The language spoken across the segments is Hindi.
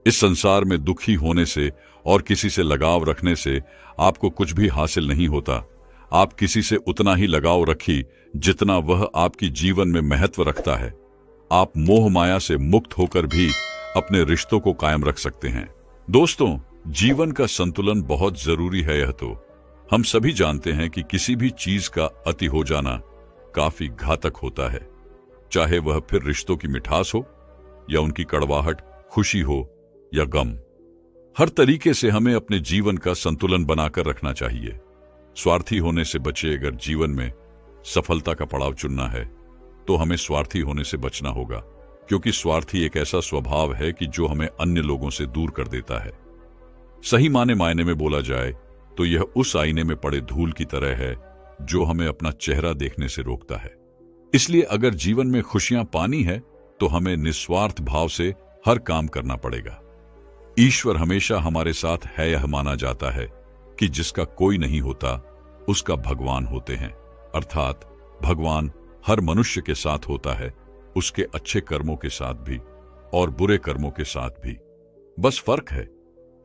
इस संसार में दुखी होने से और किसी से लगाव रखने से आपको कुछ भी हासिल नहीं होता। आप किसी से उतना ही लगाव रखिए जितना वह आपकी जीवन में महत्व रखता है। आप मोह माया से मुक्त होकर भी अपने रिश्तों को कायम रख सकते हैं। दोस्तों, जीवन का संतुलन बहुत जरूरी है। यह तो हम सभी जानते हैं कि किसी भी चीज का अति हो जाना काफी घातक होता है, चाहे वह फिर रिश्तों की मिठास हो या उनकी कड़वाहट, खुशी हो या गम। हर तरीके से हमें अपने जीवन का संतुलन बनाकर रखना चाहिए। स्वार्थी होने से बचे। अगर जीवन में सफलता का पड़ाव चुनना है तो हमें स्वार्थी होने से बचना होगा, क्योंकि स्वार्थी एक ऐसा स्वभाव है कि जो हमें अन्य लोगों से दूर कर देता है। सही मायने में बोला जाए तो यह उस आईने में पड़े धूल की तरह है जो हमें अपना चेहरा देखने से रोकता है। इसलिए अगर जीवन में खुशियां पानी है तो हमें निस्वार्थ भाव से हर काम करना पड़ेगा। ईश्वर हमेशा हमारे साथ है। यह माना जाता है कि जिसका कोई नहीं होता उसका भगवान होते हैं, अर्थात भगवान हर मनुष्य के साथ होता है, उसके अच्छे कर्मों के साथ भी और बुरे कर्मों के साथ भी। बस फर्क है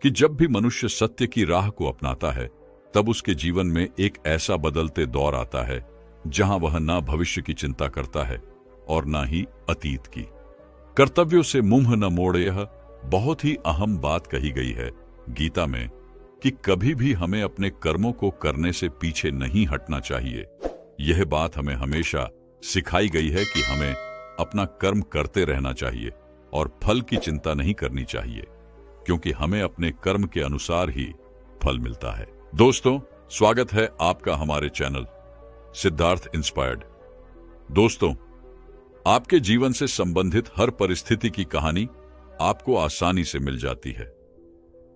कि जब भी मनुष्य सत्य की राह को अपनाता है तब उसके जीवन में एक ऐसा बदलते दौर आता है जहां वह ना भविष्य की चिंता करता है और ना ही अतीत की। कर्तव्यों से मुंह न मोड़े, यह बहुत ही अहम बात कही गई है गीता में कि कभी भी हमें अपने कर्मों को करने से पीछे नहीं हटना चाहिए। यह बात हमें हमेशा सिखाई गई है कि हमें अपना कर्म करते रहना चाहिए और फल की चिंता नहीं करनी चाहिए, क्योंकि हमें अपने कर्म के अनुसार ही फल मिलता है। दोस्तों, स्वागत है आपका हमारे चैनल सिद्धार्थ इंस्पायर्ड। दोस्तों, आपके जीवन से संबंधित हर परिस्थिति की कहानी आपको आसानी से मिल जाती है।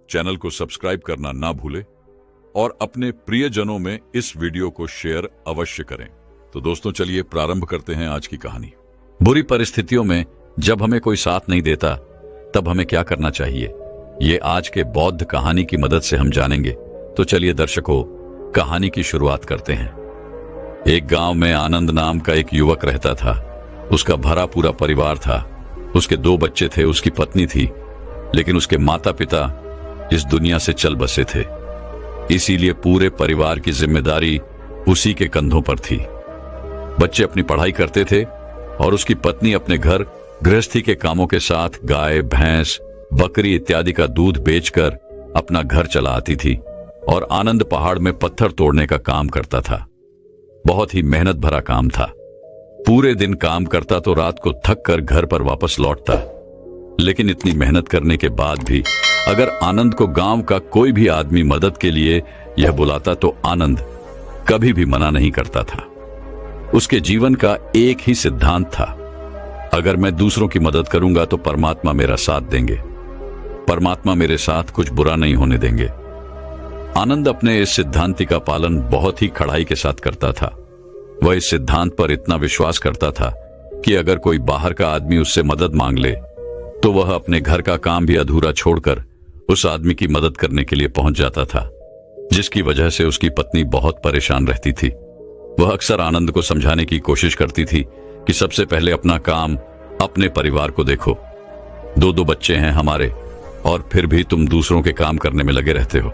चैनल को सब्सक्राइब करना ना भूलें और अपने प्रियजनों में इस वीडियो को शेयर अवश्य करें। तो दोस्तों, चलिए प्रारंभ करते हैं आज की कहानी। बुरी परिस्थितियों में जब हमें कोई साथ नहीं देता तब हमें क्या करना चाहिए, ये आज के बौद्ध कहानी की मदद से हम जानेंगे। तो चलिए दर्शकों, कहानी की शुरुआत करते हैं। एक गांव में आनंद नाम का एक युवक रहता था। उसका भरा पूरा परिवार था। उसके 2 बच्चे थे, उसकी पत्नी थी, लेकिन उसके माता पिता इस दुनिया से चल बसे थे। इसीलिए पूरे परिवार की जिम्मेदारी उसी के कंधों पर थी। बच्चे अपनी पढ़ाई करते थे और उसकी पत्नी अपने घर गृहस्थी के कामों के साथ गाय, भैंस, बकरी इत्यादि का दूध बेचकर अपना घर चला आती थी और आनंद पहाड़ में पत्थर तोड़ने का काम करता था। बहुत ही मेहनत भरा काम था। पूरे दिन काम करता तो रात को थक कर घर पर वापस लौटता। लेकिन इतनी मेहनत करने के बाद भी अगर आनंद को गांव का कोई भी आदमी मदद के लिए यह बुलाता तो आनंद कभी भी मना नहीं करता था। उसके जीवन का एक ही सिद्धांत था, अगर मैं दूसरों की मदद करूंगा तो परमात्मा मेरा साथ देंगे, परमात्मा मेरे साथ कुछ बुरा नहीं होने देंगे। आनंद अपने इस सिद्धांत का पालन बहुत ही कड़ाई के साथ करता था। वह इस सिद्धांत पर इतना विश्वास करता था कि अगर कोई बाहर का आदमी उससे मदद मांग ले तो वह अपने घर का काम भी अधूरा छोड़कर उस आदमी की मदद करने के लिए पहुंच जाता था, जिसकी वजह से उसकी पत्नी बहुत परेशान रहती थी। वह अक्सर आनंद को समझाने की कोशिश करती थी कि सबसे पहले अपना काम, अपने परिवार को देखो। 2 बच्चे हैं हमारे और फिर भी तुम दूसरों के काम करने में लगे रहते हो।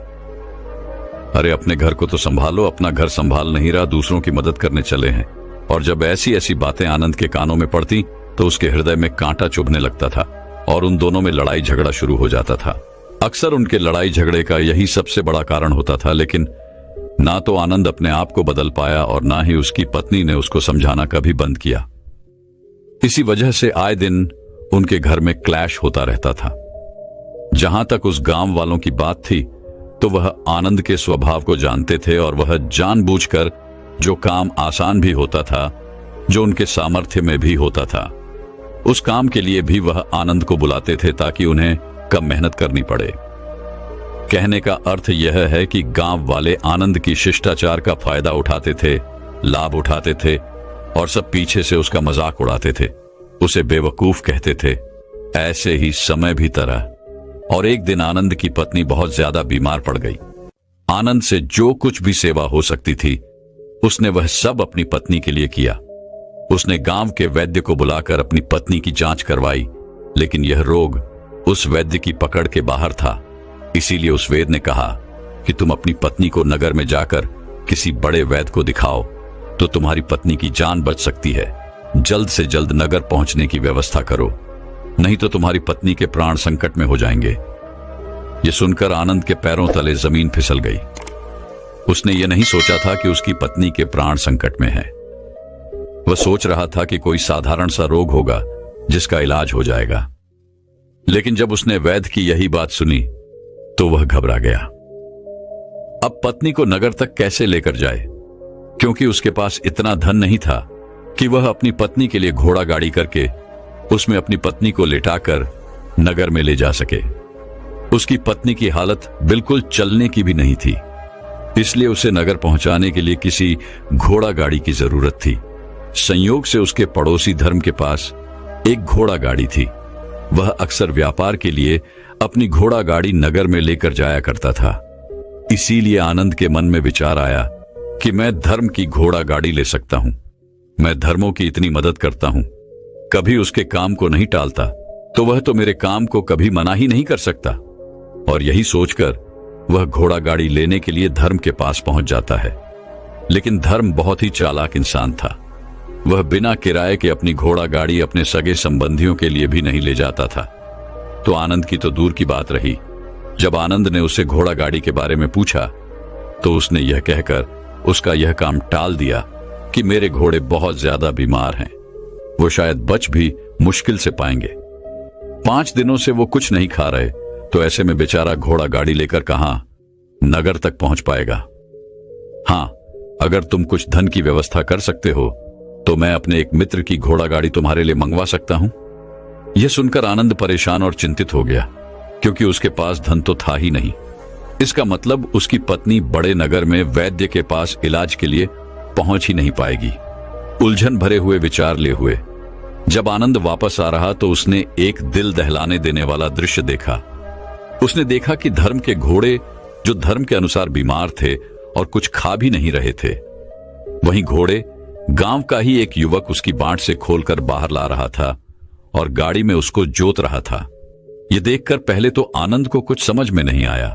अरे अपने घर को तो संभालो, अपना घर संभाल नहीं रहा, दूसरों की मदद करने चले हैं। और जब ऐसी ऐसी बातें आनंद के कानों में पड़ती तो उसके हृदय में कांटा चुभने लगता था और उन दोनों में लड़ाई झगड़ा शुरू हो जाता था। अक्सर उनके लड़ाई झगड़े का यही सबसे बड़ा कारण होता था, लेकिन ना तो आनंद अपने आप को बदल पाया और ना ही उसकी पत्नी ने उसको समझाना कभी बंद किया। इसी वजह से आए दिन उनके घर में क्लैश होता रहता था। जहां तक उस गांव वालों की बात थी तो वह आनंद के स्वभाव को जानते थे और वह जानबूझकर जो काम आसान भी होता था, जो उनके सामर्थ्य में भी होता था, उस काम के लिए भी वह आनंद को बुलाते थे ताकि उन्हें कम मेहनत करनी पड़े। कहने का अर्थ यह है कि गांव वाले आनंद की शिष्टाचार का फायदा उठाते थे, लाभ उठाते थे और सब पीछे से उसका मजाक उड़ाते थे, उसे बेवकूफ कहते थे। ऐसे ही समय भी तरह। और एक दिन आनंद की पत्नी बहुत ज्यादा बीमार पड़ गई। आनंद से जो कुछ भी सेवा हो सकती थी उसने वह सब अपनी पत्नी के लिए किया। उसने गांव के वैद्य को बुलाकर अपनी पत्नी की जांच करवाई, लेकिन यह रोग उस वैद्य की पकड़ के बाहर था। इसीलिए उस वैद्य ने कहा कि तुम अपनी पत्नी को नगर में जाकर किसी बड़े वैद्य को दिखाओ तो तुम्हारी पत्नी की जान बच सकती है। जल्द से जल्द नगर पहुंचने की व्यवस्था करो, नहीं तो तुम्हारी पत्नी के प्राण संकट में हो जाएंगे। यह सुनकर आनंद के पैरों तले जमीन फिसल गई। उसने यह नहीं सोचा था कि उसकी पत्नी के प्राण संकट में है। वह सोच रहा था कि कोई साधारण सा रोग होगा जिसका इलाज हो जाएगा। लेकिन जब उसने वैद्य की यही बात सुनी तो वह घबरा गया। अब पत्नी को नगर तक कैसे लेकर जाए, क्योंकि उसके पास इतना धन नहीं था कि वह अपनी पत्नी के लिए घोड़ा गाड़ी करके उसमें अपनी पत्नी को लेटाकर नगर में ले जा सके। उसकी पत्नी की हालत बिल्कुल चलने की भी नहीं थी, इसलिए उसे नगर पहुंचाने के लिए किसी घोड़ा गाड़ी की जरूरत थी। संयोग से उसके पड़ोसी धर्म के पास एक घोड़ा गाड़ी थी। वह अक्सर व्यापार के लिए अपनी घोड़ा गाड़ी नगर में लेकर जाया करता था। इसीलिए आनंद के मन में विचार आया कि मैं धर्म की घोड़ा गाड़ी ले सकता हूं। मैं धर्मों की इतनी मदद करता हूं, कभी उसके काम को नहीं टालता, तो वह तो मेरे काम को कभी मना ही नहीं कर सकता। और यही सोचकर वह घोड़ा गाड़ी लेने के लिए धर्म के पास पहुंच जाता है। लेकिन धर्म बहुत ही चालाक इंसान था। वह बिना किराए के अपनी घोड़ा गाड़ी अपने सगे संबंधियों के लिए भी नहीं ले जाता था। तो आनंद की तो दूर की बात रही। जब आनंद ने उससे घोड़ा गाड़ी के बारे में पूछा तो उसने यह कहकर उसका यह काम टाल दिया कि मेरे घोड़े बहुत ज्यादा बीमार हैं, वो शायद बच भी मुश्किल से पाएंगे। 5 दिनों से वो कुछ नहीं खा रहे, तो ऐसे में बेचारा घोड़ा गाड़ी लेकर कहां नगर तक पहुंच पाएगा। हां, अगर तुम कुछ धन की व्यवस्था कर सकते हो तो मैं अपने एक मित्र की घोड़ा गाड़ी तुम्हारे लिए मंगवा सकता हूं। यह सुनकर आनंद परेशान और चिंतित हो गया, क्योंकि उसके पास धन तो था ही नहीं। इसका मतलब उसकी पत्नी बड़े नगर में वैद्य के पास इलाज के लिए पहुंच ही नहीं पाएगी। उलझन भरे हुए विचार लिए हुए जब आनंद वापस आ रहा तो उसने एक दिल दहलाने देने वाला दृश्य देखा। उसने देखा कि धर्म के घोड़े जो धर्म के अनुसार बीमार थे और कुछ खा भी नहीं रहे थे, वहीं घोड़े गांव का ही एक युवक उसकी बांट से खोलकर बाहर ला रहा था और गाड़ी में उसको जोत रहा था। यह देखकर पहले तो आनंद को कुछ समझ में नहीं आया।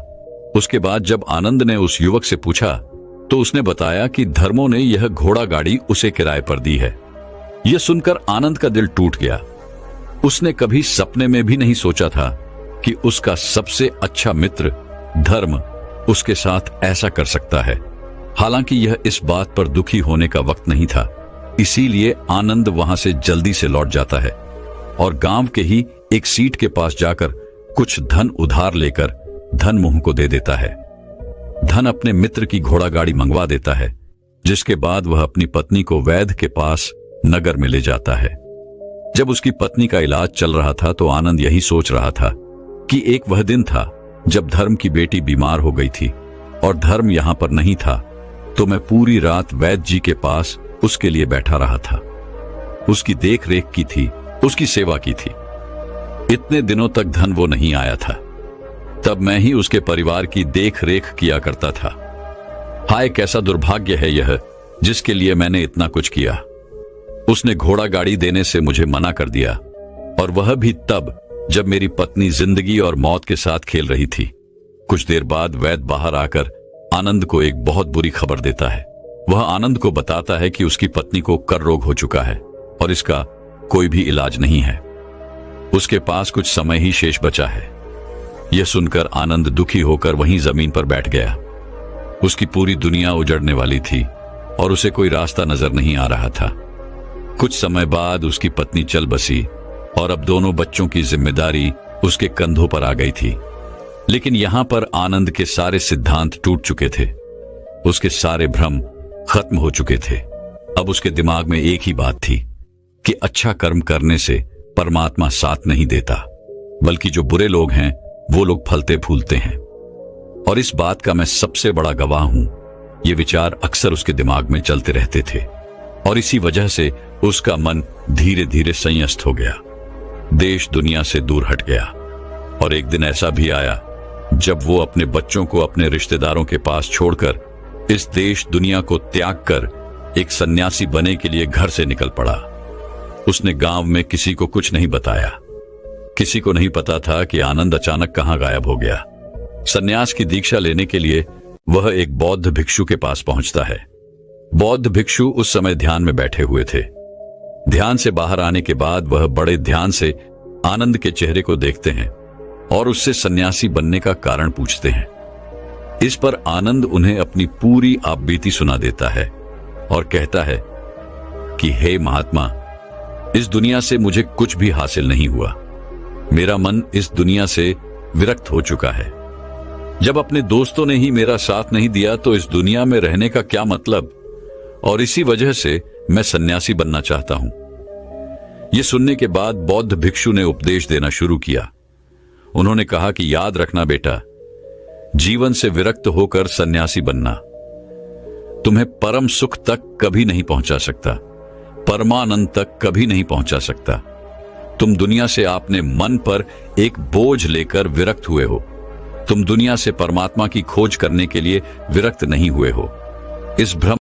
उसके बाद जब आनंद ने उस युवक से पूछा तो उसने बताया कि धर्मों ने यह घोड़ा गाड़ी उसे किराए पर दी है। यह सुनकर आनंद का दिल टूट गया। उसने कभी सपने में भी नहीं सोचा था कि उसका सबसे अच्छा मित्र धर्म उसके साथ ऐसा कर सकता है। हालांकि यह इस बात पर दुखी होने का वक्त नहीं था, इसीलिए आनंद वहां से जल्दी से लौट जाता है और गांव के ही एक सीट के पास जाकर कुछ धन उधार लेकर धनमोह को दे देता है। धन अपने मित्र की घोड़ा गाड़ी मंगवा देता है, जिसके बाद वह अपनी पत्नी को वैद्य के पास नगर में ले जाता है। जब उसकी पत्नी का इलाज चल रहा था तो आनंद यही सोच रहा था कि एक वह दिन था जब धर्म की बेटी बीमार हो गई थी और धर्म यहां पर नहीं था, तो मैं पूरी रात वैद्य जी के पास उसके लिए बैठा रहा था, उसकी देख रेख की थी, उसकी सेवा की थी। इतने दिनों तक धन वो नहीं आया था, तब मैं ही उसके परिवार की देख रेख किया करता था। हाय, कैसा दुर्भाग्य है यह जिसके लिए मैंने इतना कुछ किया। उसने घोड़ा गाड़ी देने से मुझे मना कर दिया, और वह भी तब जब मेरी पत्नी जिंदगी और मौत के साथ खेल रही थी। कुछ देर बाद वैद्य बाहर आकर आनंद को एक बहुत बुरी खबर देता है। वह आनंद को बताता है कि उसकी पत्नी को कर रोग हो चुका है और इसका कोई भी इलाज नहीं है। उसके पास कुछ समय ही शेष बचा है। यह सुनकर आनंद दुखी होकर वहीं जमीन पर बैठ गया। उसकी पूरी दुनिया उजड़ने वाली थी और उसे कोई रास्ता नजर नहीं आ रहा था। कुछ समय बाद उसकी पत्नी चल बसी और अब दोनों बच्चों की जिम्मेदारी उसके कंधों पर आ गई थी। लेकिन यहां पर आनंद के सारे सिद्धांत टूट चुके थे, उसके सारे भ्रम खत्म हो चुके थे। अब उसके दिमाग में एक ही बात थी कि अच्छा कर्म करने से परमात्मा साथ नहीं देता, बल्कि जो बुरे लोग हैं वो लोग फलते फूलते हैं। और इस बात का मैं सबसे बड़ा गवाह हूं। ये विचार अक्सर उसके दिमाग में चलते रहते थे और इसी वजह से उसका मन धीरे धीरे संयस्त हो गया, देश दुनिया से दूर हट गया। और एक दिन ऐसा भी आया जब वो अपने बच्चों को अपने रिश्तेदारों के पास छोड़कर इस देश दुनिया को त्याग कर एक सन्यासी बने के लिए घर से निकल पड़ा। उसने गांव में किसी को कुछ नहीं बताया, किसी को नहीं पता था कि आनंद अचानक कहां गायब हो गया। सन्यास की दीक्षा लेने के लिए वह एक बौद्ध भिक्षु के पास पहुंचता है। बौद्ध भिक्षु उस समय ध्यान में बैठे हुए थे। ध्यान से बाहर आने के बाद वह बड़े ध्यान से आनंद के चेहरे को देखते हैं और उससे सन्यासी बनने का कारण पूछते हैं। इस पर आनंद उन्हें अपनी पूरी आपबीती सुना देता है और कहता है कि हे महात्मा, इस दुनिया से मुझे कुछ भी हासिल नहीं हुआ। मेरा मन इस दुनिया से विरक्त हो चुका है। जब अपने दोस्तों ने ही मेरा साथ नहीं दिया तो इस दुनिया में रहने का क्या मतलब, और इसी वजह से मैं सन्यासी बनना चाहता हूं। यह सुनने के बाद बौद्ध भिक्षु ने उपदेश देना शुरू किया। उन्होंने कहा कि याद रखना बेटा, जीवन से विरक्त होकर सन्यासी बनना तुम्हें परम सुख तक कभी नहीं पहुंचा सकता, परमानंद तक कभी नहीं पहुंचा सकता। तुम दुनिया से अपने मन पर एक बोझ लेकर विरक्त हुए हो। तुम दुनिया से परमात्मा की खोज करने के लिए विरक्त नहीं हुए हो। इस भ्रम